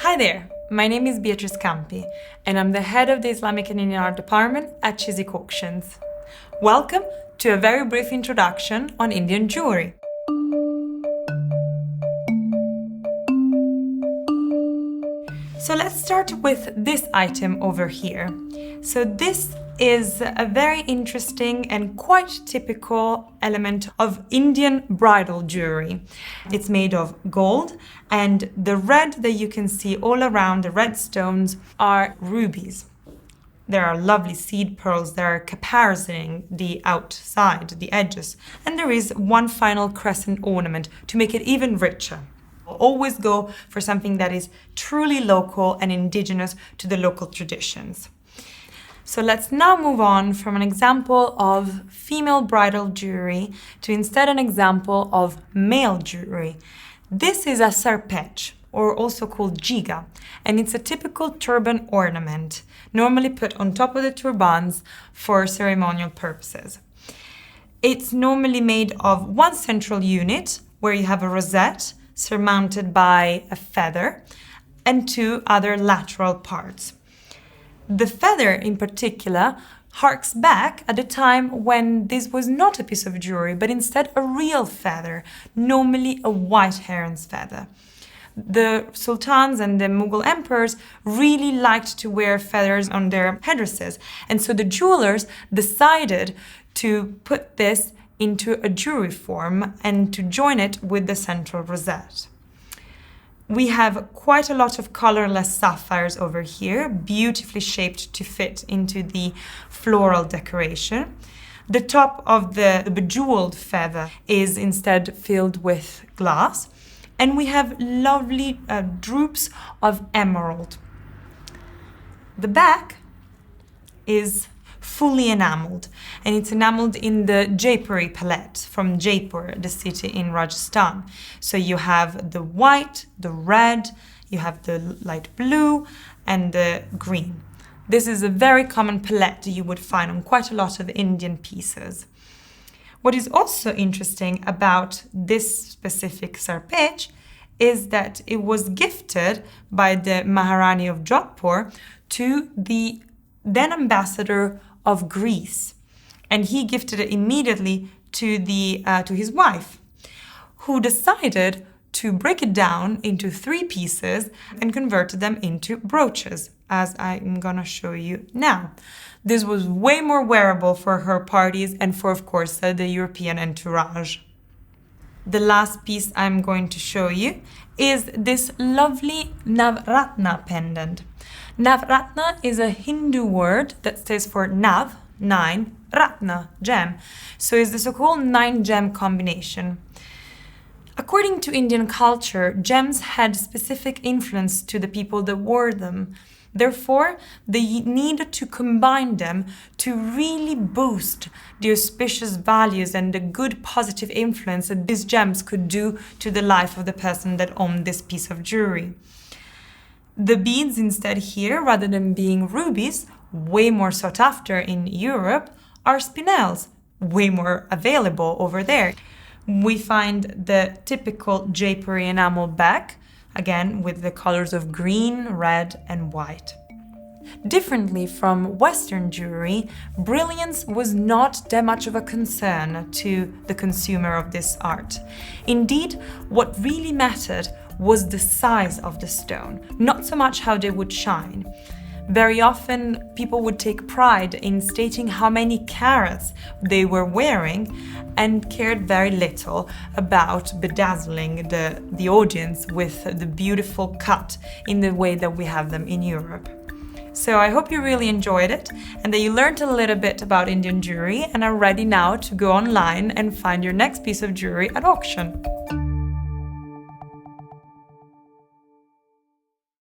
Hi there, my name is Beatrice Campi and I'm the head of the Islamic and Indian Art Department at Chiswick Auctions. Welcome to a very brief introduction on Indian jewellery. So let's start with this item over here. So this is a very interesting and quite typical element of Indian bridal jewelry. It's made of gold, and the red that you can see all around, the red stones, are rubies. There are lovely seed pearls that are caparisоning the outside, the edges, and there is one final crescent ornament to make it even richer. Always go for something that is truly local and indigenous to the local traditions. So let's now move on from an example of female bridal jewelry to instead an example of male jewelry. This is a sarpech, or also called giga, and it's a typical turban ornament, normally put on top of the turbans for ceremonial purposes. It's normally made of one central unit where you have a rosette surmounted by a feather and two other lateral parts. The feather in particular harks back at a time when this was not a piece of jewelry, but instead a real feather, normally a white heron's feather. The sultans and the Mughal emperors really liked to wear feathers on their headdresses, and so the jewelers decided to put this into a jewelry form and to join it with the central rosette. We have quite a lot of colorless sapphires over here, beautifully shaped to fit into the floral decoration. The top of the bejeweled feather is instead filled with glass, and we have lovely droops of emerald. The back is fully enameled, and it's enameled in the jewellery palette from Jaipur, the city in Rajasthan. So you have the white, the red, you have the light blue and the green. This is a very common palette you would find on quite a lot of Indian pieces. What is also interesting about this specific sarpech is that it was gifted by the Maharani of Jodhpur to the then ambassador of Greece, and he gifted it immediately to his wife, who decided to break it down into 3 pieces and converted them into brooches, as I'm gonna show you now. This was way more wearable for her parties and for, of course, the European entourage. The last piece I'm going to show you is this lovely Navratna pendant. Navratna is a Hindu word that stands for Nav, 9, Ratna, gem. So it's the so-called 9-gem combination. According to Indian culture, gems had specific influence to the people that wore them. Therefore, they needed to combine them to really boost the auspicious values and the good positive influence that these gems could do to the life of the person that owned this piece of jewelry. The beads instead here, rather than being rubies, way more sought after in Europe, are spinels, way more available over there. We find the typical jewelry enamel back, again with the colors of green, red and white. Differently from Western jewelry, brilliance was not that much of a concern to the consumer of this art. Indeed, what really mattered was the size of the stone, not so much how they would shine. Very often, people would take pride in stating how many carats they were wearing and cared very little about bedazzling the audience with the beautiful cut in the way that we have them in Europe. So I hope you really enjoyed it and that you learned a little bit about Indian jewelry and are ready now to go online and find your next piece of jewelry at auction.